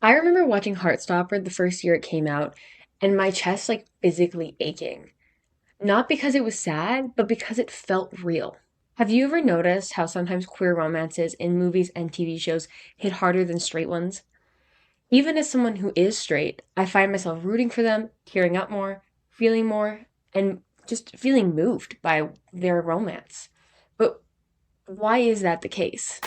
I remember watching Heartstopper the first year it came out, and my chest like physically aching. Not because it was sad, but because it felt real. Have you ever noticed how sometimes queer romances in movies and TV shows hit harder than straight ones? Even as someone who is straight, I find myself rooting for them, tearing up more, and just feeling moved by their romance. But why is that the case?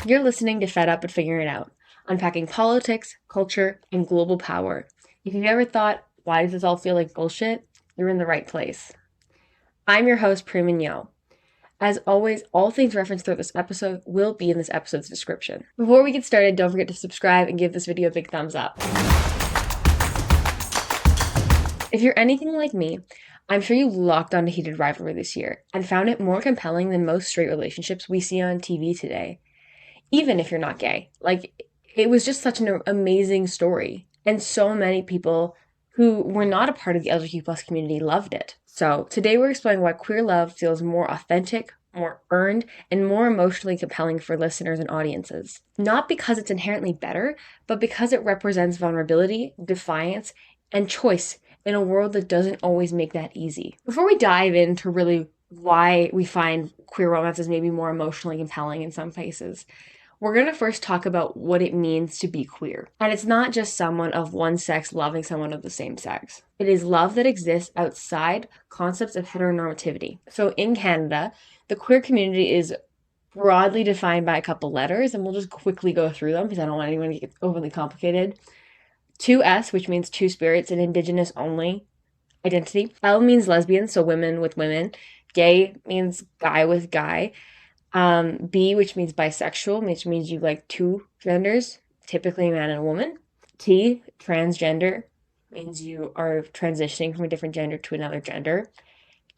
You're listening to Fed Up and Figuring It Out, unpacking politics, culture, and global power. If you've ever thought, why does this all feel like bullshit? You're in the right place. I'm your host, Prim and Yo. As always, all things referenced throughout this episode will be in this episode's description. Before we get started, don't forget to subscribe and give this video a big thumbs up. If you're anything like me, I'm sure you locked onto heated rivalry this year and found it more compelling than most straight relationships we see on TV today. Even if you're not gay. Like, it was just such an amazing story. And so many people who were not a part of the LGBTQ plus community loved it. So today we're exploring why queer love feels more authentic, more earned, and more emotionally compelling for listeners and audiences. Not because it's inherently better, but because it represents vulnerability, defiance, and choice in a world that doesn't always make that easy. Before we dive into really why we find queer romances maybe more emotionally compelling in some cases, we're going to first talk about what it means to be queer. And it's not just someone of one sex loving someone of the same sex. It is love that exists outside concepts of heteronormativity. So in Canada, the queer community is broadly defined by a couple letters, and we'll just quickly go through them because I don't want anyone to get overly complicated. 2S, which means two spirits, an Indigenous only identity. L means lesbian, so women with women. Gay means guy with guy. B, which means bisexual, which means you like two genders, typically a man and a woman. T, transgender, means you are transitioning from a different gender to another gender.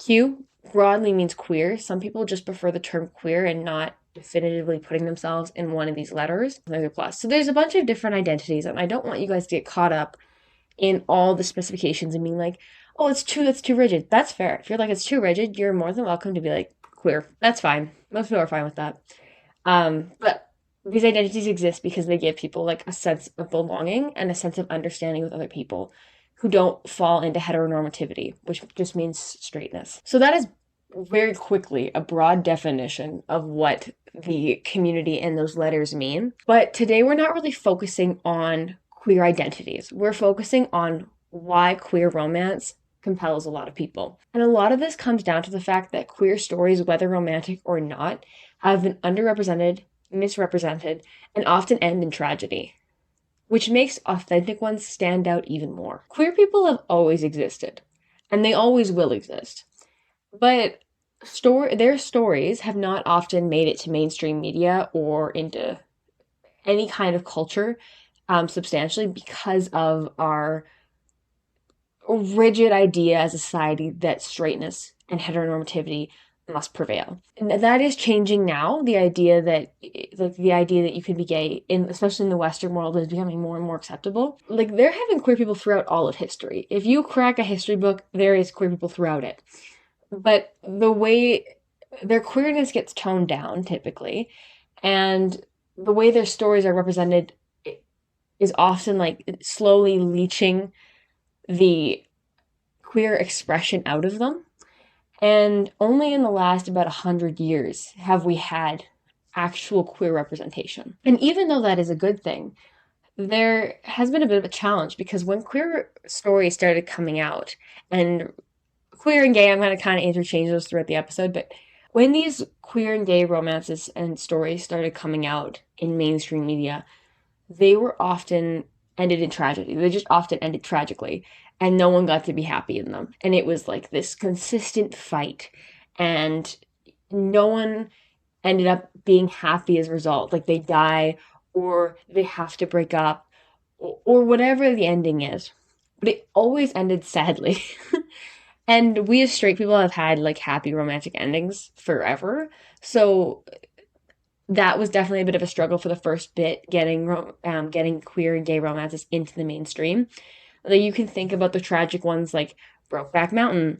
Q, broadly means queer. Some people just prefer the term queer and not definitively putting themselves in one of these letters. There's a plus. So there's a bunch of different identities, and I don't want you guys to get caught up in all the specifications and being like, oh, that's too rigid. That's fair. If you're like, it's too rigid, you're more than welcome to be like, queer. That's fine. Most people are fine with that. But these identities exist because they give people like a sense of belonging and a sense of understanding with other people who don't fall into heteronormativity, which just means straightness. So that is very quickly a broad definition of what the community and those letters mean. But today we're not really focusing on queer identities. We're focusing on why queer romance compels a lot of people. And a lot of this comes down to the fact that queer stories, whether romantic or not, have been underrepresented, misrepresented, and often end in tragedy, which makes authentic ones stand out even more. Queer people have always existed, and they always will exist. But their stories have not often made it to mainstream media or into any kind of culture substantially because of our rigid idea as a society that straightness and heteronormativity must prevail. And that is changing now. The idea that you can be gay especially in the Western world is becoming more and more acceptable. Like there have been queer people throughout all of history. If you crack a history book, there is queer people throughout it. But the way their queerness gets toned down typically, and the way their stories are represented is often like slowly leaching the queer expression out of them. And only in the last about 100 years have we had actual queer representation. And even though that is a good thing, there has been a bit of a challenge because when queer stories started coming out, and queer and gay, I'm going to kind of interchange those throughout the episode, but when these queer and gay romances and stories started coming out in mainstream media, they were often ended in tragedy. They just often ended tragically, and no one got to be happy in them. And it was like this consistent fight, and no one ended up being happy as a result. Like they die, or they have to break up, or whatever the ending is. But it always ended sadly. And we as straight people have had like happy romantic endings forever. So that was definitely a bit of a struggle for the first bit, getting queer and gay romances into the mainstream. Like you can think about the tragic ones like Brokeback Mountain,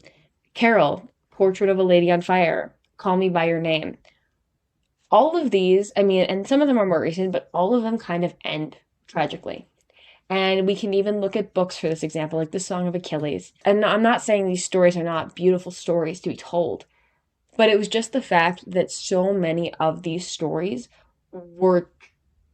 Carol, Portrait of a Lady on Fire, Call Me by Your Name. All of these, I mean, and some of them are more recent, but all of them kind of end tragically. And we can even look at books for this example, like the Song of Achilles. And I'm not saying these stories are not beautiful stories to be told, but it was just the fact that so many of these stories were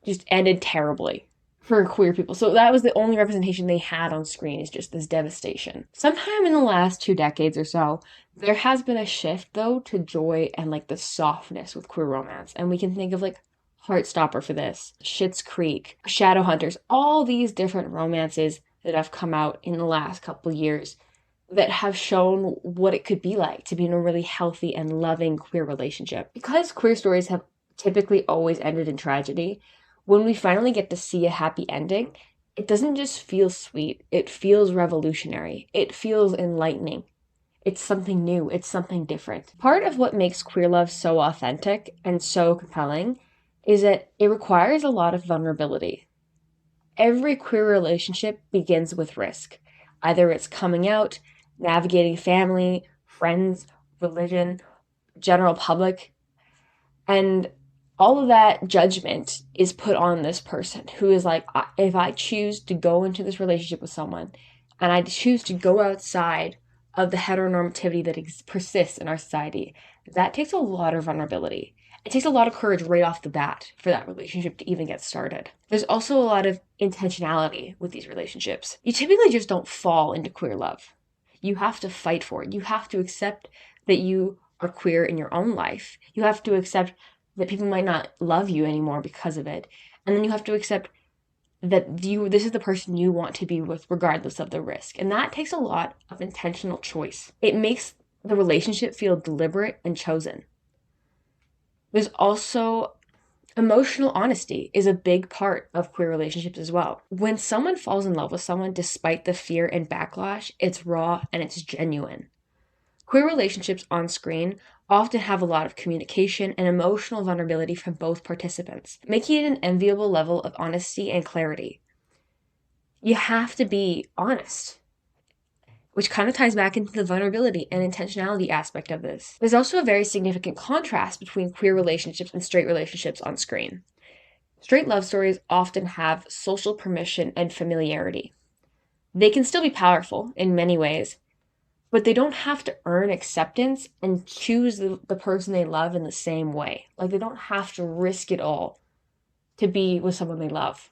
just ended terribly for queer people. So that was the only representation they had on screen, is just this devastation. Sometime in the last 2 decades or so, there has been a shift though to joy and like the softness with queer romance. And we can think of like Heartstopper for this, Schitt's Creek, Shadowhunters, all these different romances that have come out in the last couple years that have shown what it could be like to be in a really healthy and loving queer relationship. Because queer stories have typically always ended in tragedy, when we finally get to see a happy ending, it doesn't just feel sweet, it feels revolutionary, it feels enlightening. It's something new, it's something different. Part of what makes queer love so authentic and so compelling is that it requires a lot of vulnerability. Every queer relationship begins with risk. Either it's coming out, navigating family, friends, religion, general public, and all of that judgment is put on this person who is like, if I choose to go into this relationship with someone and I choose to go outside of the heteronormativity that persists in our society, that takes a lot of vulnerability. It takes a lot of courage right off the bat for that relationship to even get started. There's also a lot of intentionality with these relationships. You typically just don't fall into queer love. You have to fight for it. You have to accept that you are queer in your own life. You have to accept that people might not love you anymore because of it. And then you have to accept that this is the person you want to be with regardless of the risk. And that takes a lot of intentional choice. It makes the relationship feel deliberate and chosen. There's also emotional honesty is a big part of queer relationships as well. When someone falls in love with someone despite the fear and backlash, it's raw and it's genuine. Queer relationships on screen often have a lot of communication and emotional vulnerability from both participants, making it an enviable level of honesty and clarity. You have to be honest, which kind of ties back into the vulnerability and intentionality aspect of this. There's also a very significant contrast between queer relationships and straight relationships on screen. Straight love stories often have social permission and familiarity. They can still be powerful in many ways, but they don't have to earn acceptance and choose the person they love in the same way. Like, they don't have to risk it all to be with someone they love.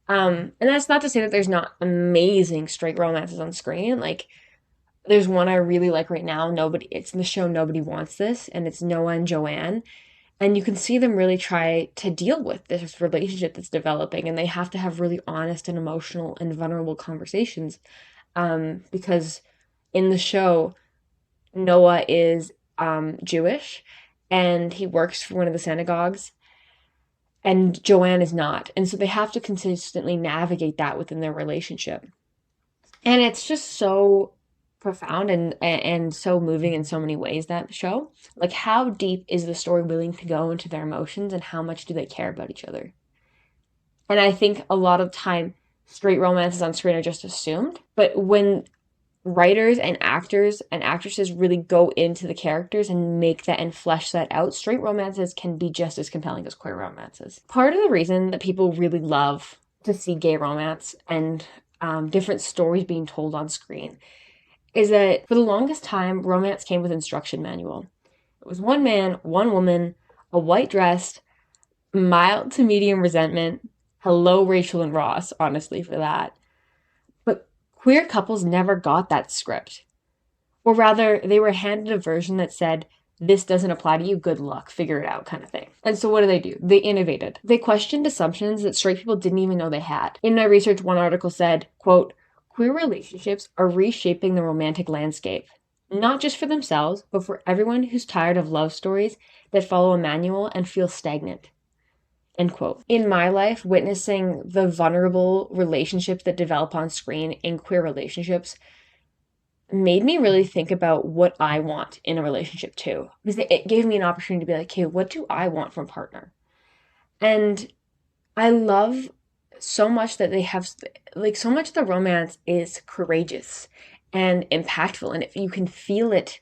And that's not to say that there's not amazing straight romances on screen. Like, there's one I really like right now. It's in the show Nobody Wants This, and it's Noah and Joanne. And you can see them really try to deal with this relationship that's developing, and they have to have really honest and emotional and vulnerable conversations. Because in the show, Noah is Jewish, and he works for one of the synagogues, and Joanne is not. And so they have to consistently navigate that within their relationship. And it's just so profound and so moving in so many ways, that show. Like, how deep is the story willing to go into their emotions, and how much do they care about each other? And I think a lot of time straight romances on screen are just assumed, but when writers and actors and actresses really go into the characters and make that and flesh that out, straight romances can be just as compelling as queer romances. Part of the reason that people really love to see gay romance and different stories being told on screen is that for the longest time, romance came with instruction manual. It was one man, one woman, a white dress, mild to medium resentment. Hello, Rachel and Ross, honestly, for that. But queer couples never got that script. Or rather, they were handed a version that said, this doesn't apply to you, good luck, figure it out, kind of thing. And so what do? They innovated. They questioned assumptions that straight people didn't even know they had. In my research, one article said, quote, queer relationships are reshaping the romantic landscape, not just for themselves, but for everyone who's tired of love stories that follow a manual and feel stagnant. End quote. In my life, witnessing the vulnerable relationships that develop on screen in queer relationships made me really think about what I want in a relationship too. Because it gave me an opportunity to be like, okay, what do I want from a partner? And I love so much that they have, like, so much of the romance is courageous and impactful. And if you can feel it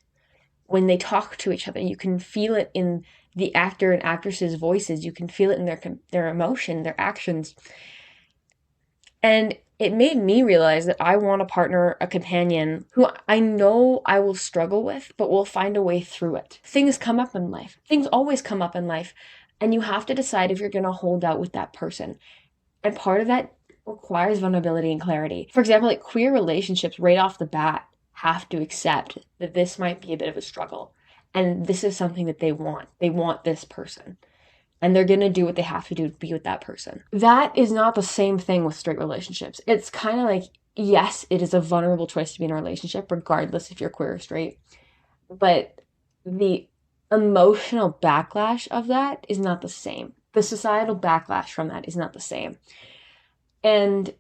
when they talk to each other. You can feel it in the actor and actresses' voices. You can feel it in their emotion, their actions. And it made me realize that I want a partner, a companion who I know I will struggle with, but will find a way through it. Things come up in life. Things always come up in life. And you have to decide if you're going to hold out with that person. And part of that requires vulnerability and clarity. For example, like queer relationships right off the bat have to accept that this might be a bit of a struggle. And this is something that they want. They want this person. And they're going to do what they have to do to be with that person. That is not the same thing with straight relationships. It's kind of like, yes, it is a vulnerable choice to be in a relationship, regardless if you're queer or straight. But the emotional backlash of that is not the same. The societal backlash from that is not the same. And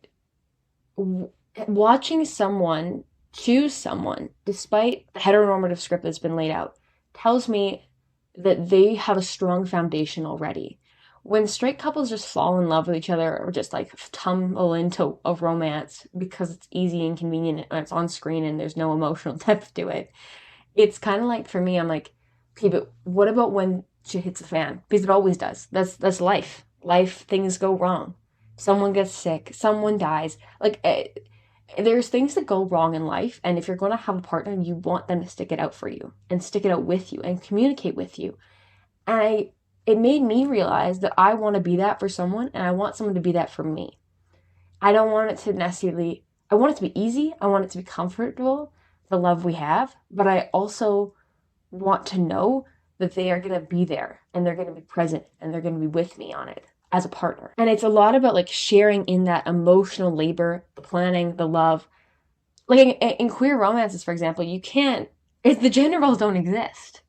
watching someone choose someone, despite the heteronormative script that's been laid out, tells me that they have a strong foundation already. When straight couples just fall in love with each other or just like tumble into a romance because it's easy and convenient and it's on screen and there's no emotional depth to it, it's kind of like, for me, I'm like, okay, but what about when shit hits the fan? Because it always does. That's life. Life, things go wrong. Someone gets sick. Someone dies. Like, there's things that go wrong in life, and if you're going to have a partner, you want them to stick it out for you and stick it out with you and communicate with you. And it made me realize that I want to be that for someone, and I want someone to be that for me. I don't want it to necessarily, I want it to be easy. I want it to be comfortable, the love we have, but I also want to know that they are going to be there and they're going to be present and they're going to be with me on it as a partner. And it's a lot about like sharing in that emotional labor, the planning, the love. Like in queer romances, for example, you can't, the gender roles don't exist.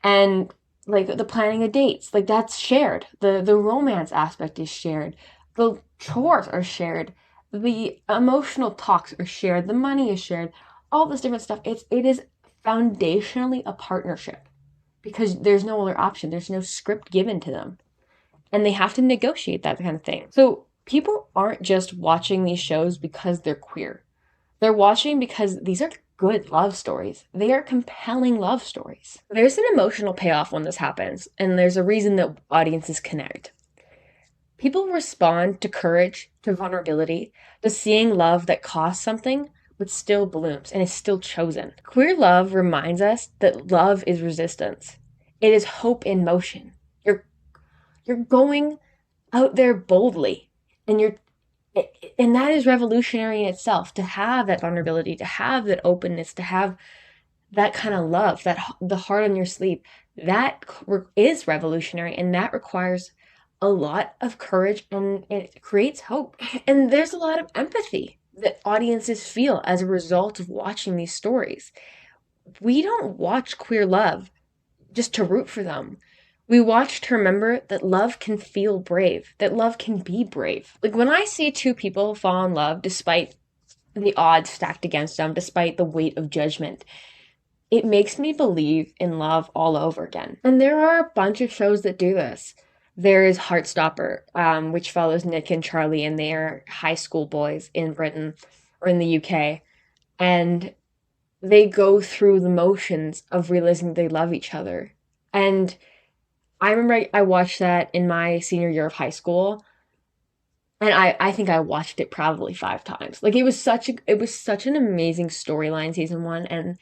And like the planning of dates, like that's shared. The romance aspect is shared. The chores are shared. The emotional talks are shared. The money is shared. All this different stuff. It is foundationally a partnership because there's no other option. There's no script given to them. And they have to negotiate that kind of thing. So people aren't just watching these shows because they're queer. They're watching because these are good love stories. They are compelling love stories. There's an emotional payoff when this happens, and there's a reason that audiences connect. People respond to courage, to vulnerability, to seeing love that costs something but still blooms and is still chosen. Queer love reminds us that love is resistance. It is hope in motion. You're going out there boldly, and that is revolutionary in itself, to have that vulnerability, to have that openness, to have that kind of love, that the heart on your sleeve. That is revolutionary, and that requires a lot of courage, and it creates hope. And there's a lot of empathy that audiences feel as a result of watching these stories. We don't watch queer love just to root for them. We watch to remember that love can feel brave, that love can be brave. Like when I see two people fall in love despite the odds stacked against them, despite the weight of judgment, it makes me believe in love all over again. And there are a bunch of shows that do this. There is Heartstopper, which follows Nick and Charlie and their high school boys in Britain or in the UK. And they go through the motions of realizing they love each other. And I remember I watched that in my senior year of high school. And I think I watched it probably 5 times. Like it was such an amazing storyline, season one, and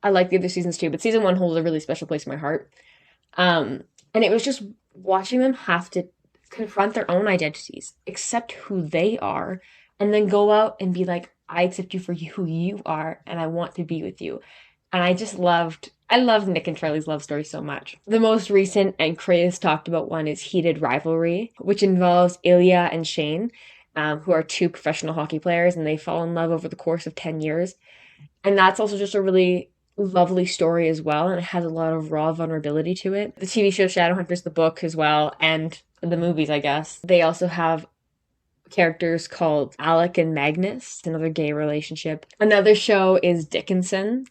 I like the other seasons too, but season one holds a really special place in my heart. And it was just watching them have to confront their own identities, accept who they are, and then go out and be like, I accept you for who you are, and I want to be with you. And I loved Nick and Charlie's love story so much. The most recent and crazed talked about one is Heated Rivalry, which involves Ilya and Shane, who are two professional hockey players, and they fall in love over the course of 10 years. And that's also just a really lovely story as well, and it has a lot of raw vulnerability to it. The TV show Shadowhunters, the book as well, and the movies, I guess. They also have characters called Alec and Magnus, another gay relationship. Another show is Dickinson,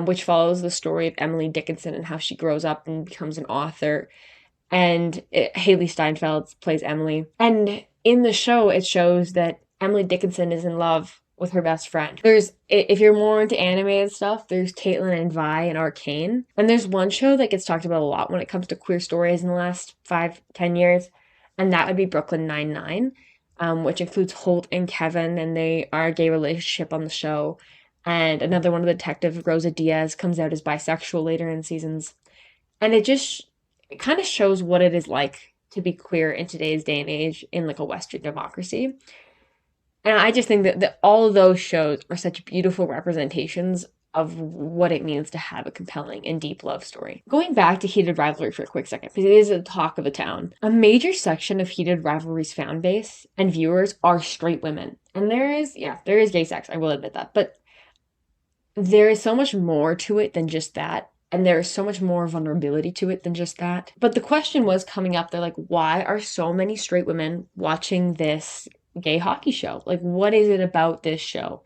which follows the story of Emily Dickinson and how she grows up and becomes an author. And Haley Steinfeld plays Emily. And in the show, it shows that Emily Dickinson is in love with her best friend. If you're more into animated stuff, there's Caitlin and Vi and Arcane. And there's one show that gets talked about a lot when it comes to queer stories in the last 5-10 years, and that would be Brooklyn Nine-Nine, which includes Holt and Kevin, and they are a gay relationship on the show. And another one of the detectives, Rosa Diaz, comes out as bisexual later in seasons. And it kind of shows what it is like to be queer in today's day and age in like a Western democracy. And I just think that all of those shows are such beautiful representations of what it means to have a compelling and deep love story. Going back to Heated Rivalry for a quick second, because it is the talk of the town. A major section of Heated Rivalry's fan base and viewers are straight women. And there is gay sex, I will admit that. But there is so much more to it than just that. And there is so much more vulnerability to it than just that. But the question was coming up, they're like, why are so many straight women watching this gay hockey show? Like, what is it about this show?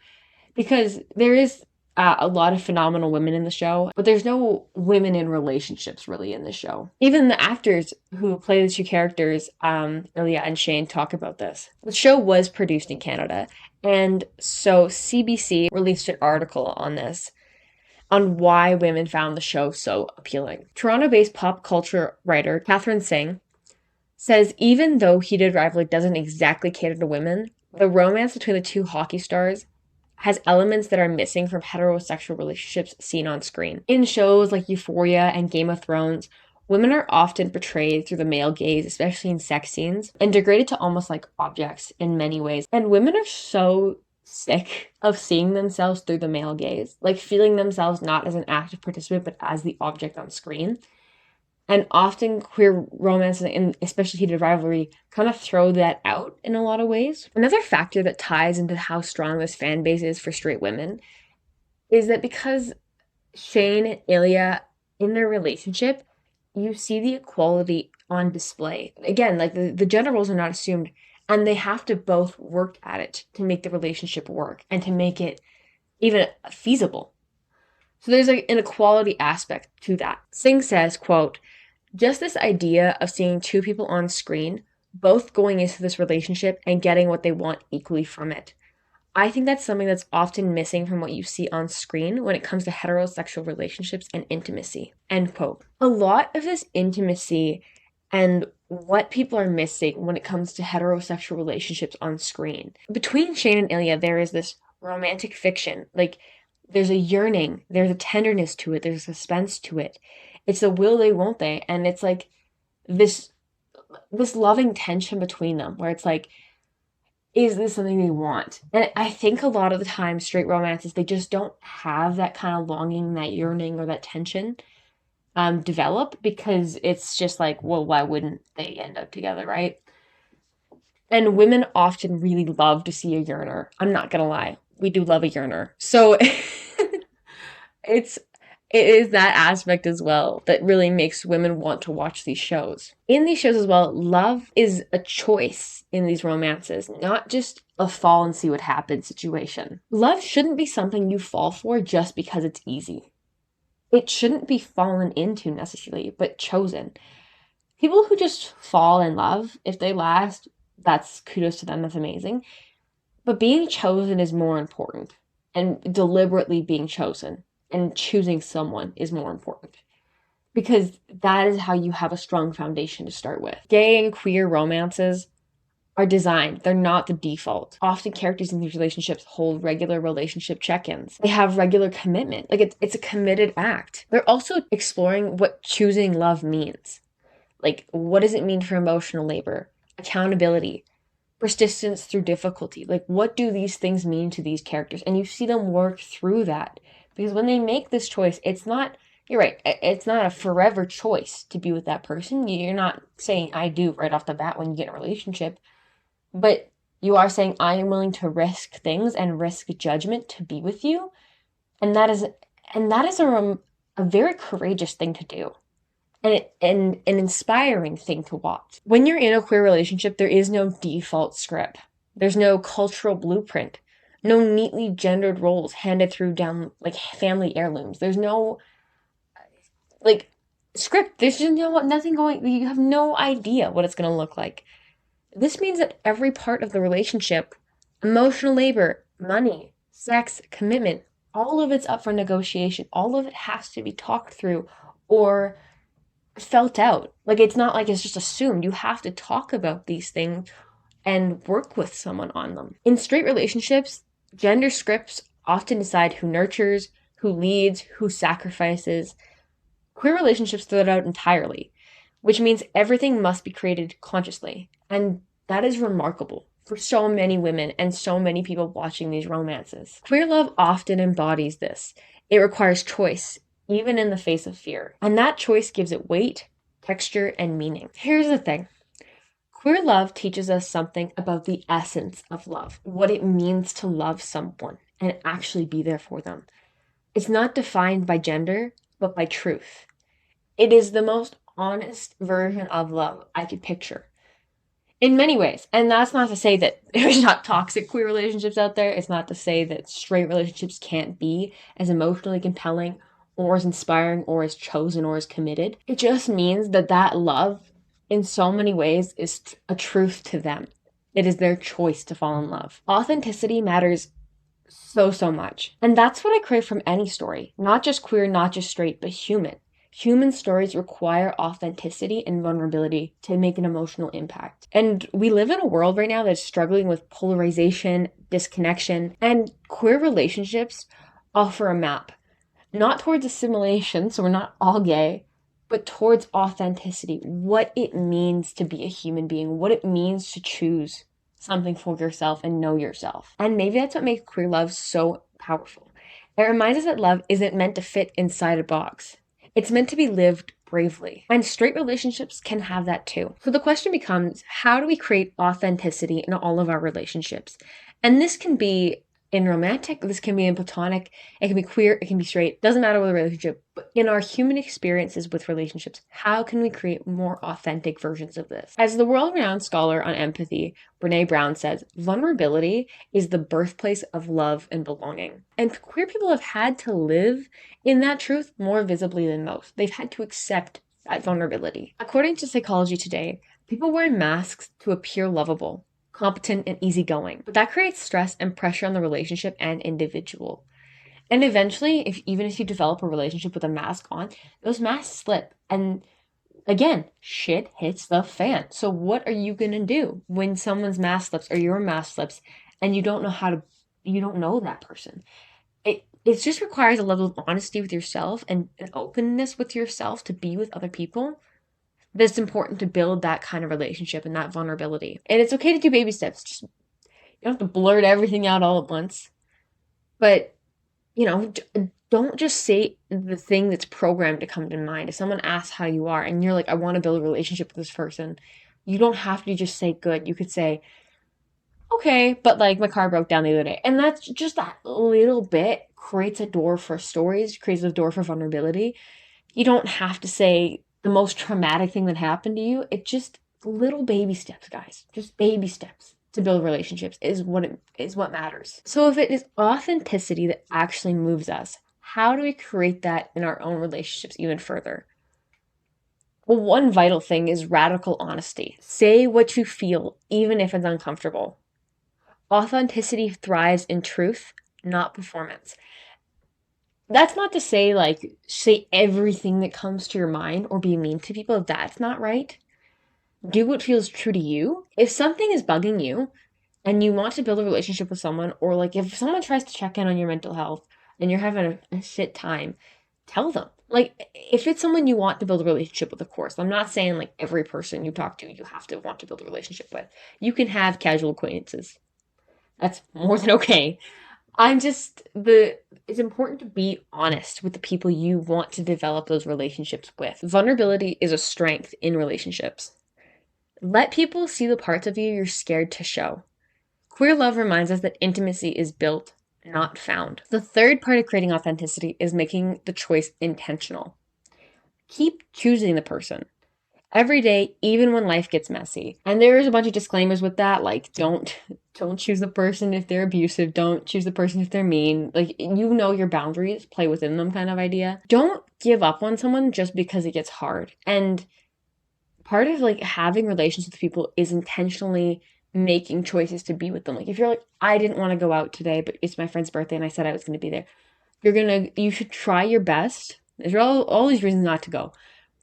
Because there is a lot of phenomenal women in the show, but there's no women in relationships really in the show. Even the actors who play the two characters, Ilya and Shane, talk about this. The show was produced in Canada, and so CBC released an article on this, on why women found the show so appealing. Toronto-based pop culture writer Catherine Singh says even though Heated Rivalry doesn't exactly cater to women, the romance between the two hockey stars has elements that are missing from heterosexual relationships seen on screen. In shows like Euphoria and Game of Thrones, women are often portrayed through the male gaze, especially in sex scenes, and degraded to almost like objects in many ways. And women are so sick of seeing themselves through the male gaze, like feeling themselves not as an active participant, but as the object on screen. And often queer romance and especially Heated Rivalry kind of throw that out in a lot of ways. Another factor that ties into how strong this fan base is for straight women is that because Shane and Ilya, in their relationship, you see the equality on display. Again, like the gender roles are not assumed, and they have to both work at it to make the relationship work and to make it even feasible. So there's like an equality aspect to that. Singh says, quote, just this idea of seeing two people on screen, both going into this relationship and getting what they want equally from it. I think that's something that's often missing from what you see on screen when it comes to heterosexual relationships and intimacy. End quote. A lot of this intimacy and what people are missing when it comes to heterosexual relationships on screen. Between Shane and Ilya, there is this romantic fiction. Like, there's a yearning, there's a tenderness to it, there's a suspense to it. It's a will they, won't they, and it's like this loving tension between them where it's like, is this something they want? And I think a lot of the time straight romances, they just don't have that kind of longing, that yearning, or that tension develop, because it's just like, well, why wouldn't they end up together, right? And women often really love to see a yearner. I'm not gonna lie, we do love a yearner. So it's it is that aspect as well that really makes women want to watch these shows. In these shows as well, love is a choice in these romances, not just a fall and see what happens situation. Love shouldn't be something you fall for just because it's easy. It shouldn't be fallen into necessarily, but chosen. People who just fall in love, if they last, that's kudos to them, that's amazing. But being chosen is more important, and deliberately being chosen and choosing someone is more important, because that is how you have a strong foundation to start with. Gay and queer romances are designed, they're not the default. Often characters in these relationships hold regular relationship check-ins. They have regular commitment, like it's a committed act. They're also exploring what choosing love means. Like, what does it mean for emotional labor, accountability, persistence through difficulty? Like, what do these things mean to these characters? And you see them work through that. Because when they make this choice, it's not, you're right, it's not a forever choice to be with that person. You're not saying I do right off the bat when you get in a relationship. But you are saying I am willing to risk things and risk judgment to be with you. And that is a very courageous thing to do. And an inspiring thing to watch. When you're in a queer relationship, there is no default script. There's no cultural blueprint. No neatly gendered roles handed through down like family heirlooms. There's no like script. There's just nothing going. You have no idea what it's going to look like. This means that every part of the relationship, emotional labor, money, sex, commitment, all of it's up for negotiation. All of it has to be talked through or felt out. Like it's not like it's just assumed. You have to talk about these things and work with someone on them. In straight relationships, gender scripts often decide who nurtures, who leads, who sacrifices. Queer relationships throw it out entirely, which means everything must be created consciously. And that is remarkable for so many women and so many people watching these romances. Queer love often embodies this. It requires choice, even in the face of fear. And that choice gives it weight, texture, and meaning. Here's the thing. Queer love teaches us something about the essence of love, what it means to love someone and actually be there for them. It's not defined by gender, but by truth. It is the most honest version of love I could picture in many ways. And that's not to say that there's not toxic queer relationships out there. It's not to say that straight relationships can't be as emotionally compelling or as inspiring or as chosen or as committed. It just means that that love, in so many ways, is a truth to them. It is their choice to fall in love. Authenticity matters so much. And that's what I crave from any story. Not just queer, not just straight, but human. Human stories require authenticity and vulnerability to make an emotional impact. And we live in a world right now that's struggling with polarization, disconnection, and queer relationships offer a map. Not towards assimilation, so we're not all gay, but towards authenticity. What it means to be a human being, what it means to choose something for yourself and know yourself. And maybe that's what makes queer love so powerful. It reminds us that love isn't meant to fit inside a box. It's meant to be lived bravely. And straight relationships can have that too. So the question becomes, how do we create authenticity in all of our relationships? And this can be in romantic, this can be in platonic, it can be queer, it can be straight, doesn't matter what the relationship, but in our human experiences with relationships, how can we create more authentic versions of this? As the world-renowned scholar on empathy, Brene Brown says, vulnerability is the birthplace of love and belonging. And queer people have had to live in that truth more visibly than most. They've had to accept that vulnerability. According to Psychology Today, people wear masks to appear lovable, competent, and easygoing. But that creates stress and pressure on the relationship and individual. And eventually, even if you develop a relationship with a mask on, those masks slip. And again, shit hits the fan. So what are you gonna do when someone's mask slips or your mask slips and you don't know that person? It just requires a level of honesty with yourself and an openness with yourself to be with other people that's important to build that kind of relationship and that vulnerability. And it's okay to do baby steps. Just you don't have to blurt everything out all at once. But, don't just say the thing that's programmed to come to mind. If someone asks how you are and you're like, I want to build a relationship with this person, you don't have to just say good. You could say, okay, but like my car broke down the other day. And that's just that little bit creates a door for stories, creates a door for vulnerability. You don't have to say the most traumatic thing that happened to you. It's just little baby steps, guys. Just baby steps to build relationships is what matters. So if it is authenticity that actually moves us, how do we create that in our own relationships even further? Well, one vital thing is radical honesty. Say what you feel, even if it's uncomfortable. Authenticity thrives in truth, not performance. That's not to say, like, say everything that comes to your mind or be mean to people. That's not right. Do what feels true to you. If something is bugging you and you want to build a relationship with someone, or like if someone tries to check in on your mental health and you're having a shit time, tell them. Like, if it's someone you want to build a relationship with, of course. I'm not saying like every person you talk to, you have to want to build a relationship with. You can have casual acquaintances. That's more than okay. It's important to be honest with the people you want to develop those relationships with. Vulnerability is a strength in relationships. Let people see the parts of you you're scared to show. Queer love reminds us that intimacy is built, not found. The third part of creating authenticity is making the choice intentional. Keep choosing the person every day, even when life gets messy. And there's a bunch of disclaimers with that, like don't choose the person if they're abusive, don't choose the person if they're mean. Like, your boundaries, play within them kind of idea. Don't give up on someone just because it gets hard. And part of like having relations with people is intentionally making choices to be with them. Like if you're like, I didn't want to go out today, but it's my friend's birthday and I said I was going to be there. You should try your best. There's all these reasons not to go,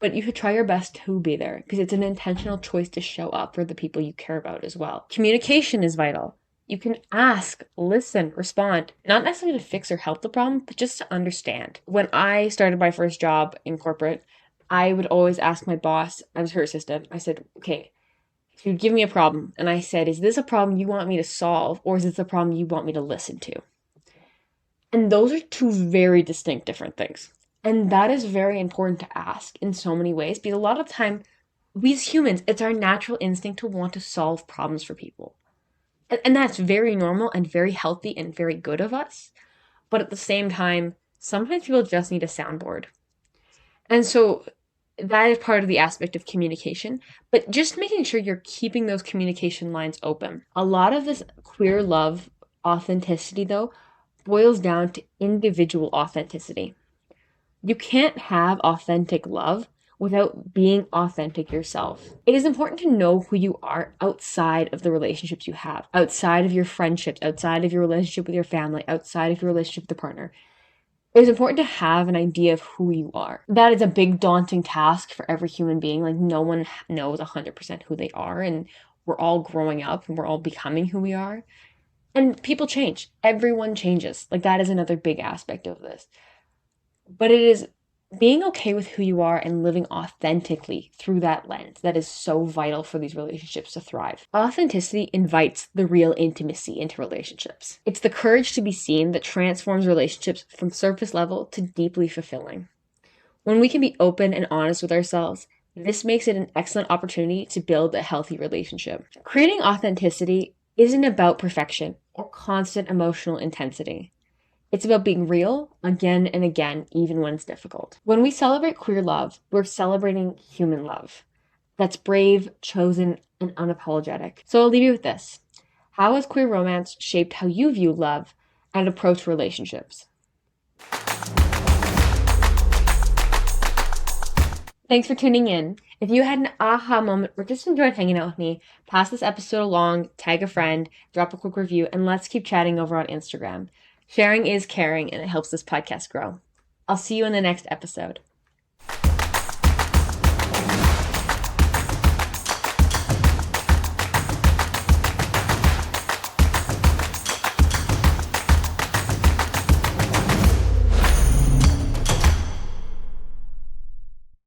but you should try your best to be there because it's an intentional choice to show up for the people you care about as well. Communication is vital. You can ask, listen, respond, not necessarily to fix or help the problem, but just to understand. When I started my first job in corporate, I would always ask my boss, I was her assistant, I said, okay, if you give me a problem, and I said, is this a problem you want me to solve, or is this a problem you want me to listen to? And those are two very distinct different things. And that is very important to ask in so many ways because a lot of time, we as humans, it's our natural instinct to want to solve problems for people. And that's very normal and very healthy and very good of us. But at the same time, sometimes people just need a soundboard. And so that is part of the aspect of communication, but just making sure you're keeping those communication lines open. A lot of this queer love authenticity, though, boils down to individual authenticity. You can't have authentic love without being authentic yourself. It is important to know who you are outside of the relationships you have, outside of your friendships, outside of your relationship with your family, outside of your relationship with the partner. It is important to have an idea of who you are. That is a big daunting task for every human being. Like no one knows 100% who they are, and we're all growing up and we're all becoming who we are. And people change. Everyone changes. Like that is another big aspect of this. But it is being okay with who you are and living authentically through that lens that is so vital for these relationships to thrive. Authenticity invites the real intimacy into relationships. It's the courage to be seen that transforms relationships from surface level to deeply fulfilling. When we can be open and honest with ourselves, this makes it an excellent opportunity to build a healthy relationship. Creating authenticity isn't about perfection or constant emotional intensity. It's about being real again and again, even when it's difficult. When we celebrate queer love, we're celebrating human love. That's brave, chosen, and unapologetic. So I'll leave you with this. How has queer romance shaped how you view love and approach relationships? Thanks for tuning in. If you had an aha moment or just enjoyed hanging out with me, pass this episode along, tag a friend, drop a quick review, and let's keep chatting over on Instagram. Sharing is caring and it helps this podcast grow. I'll see you in the next episode.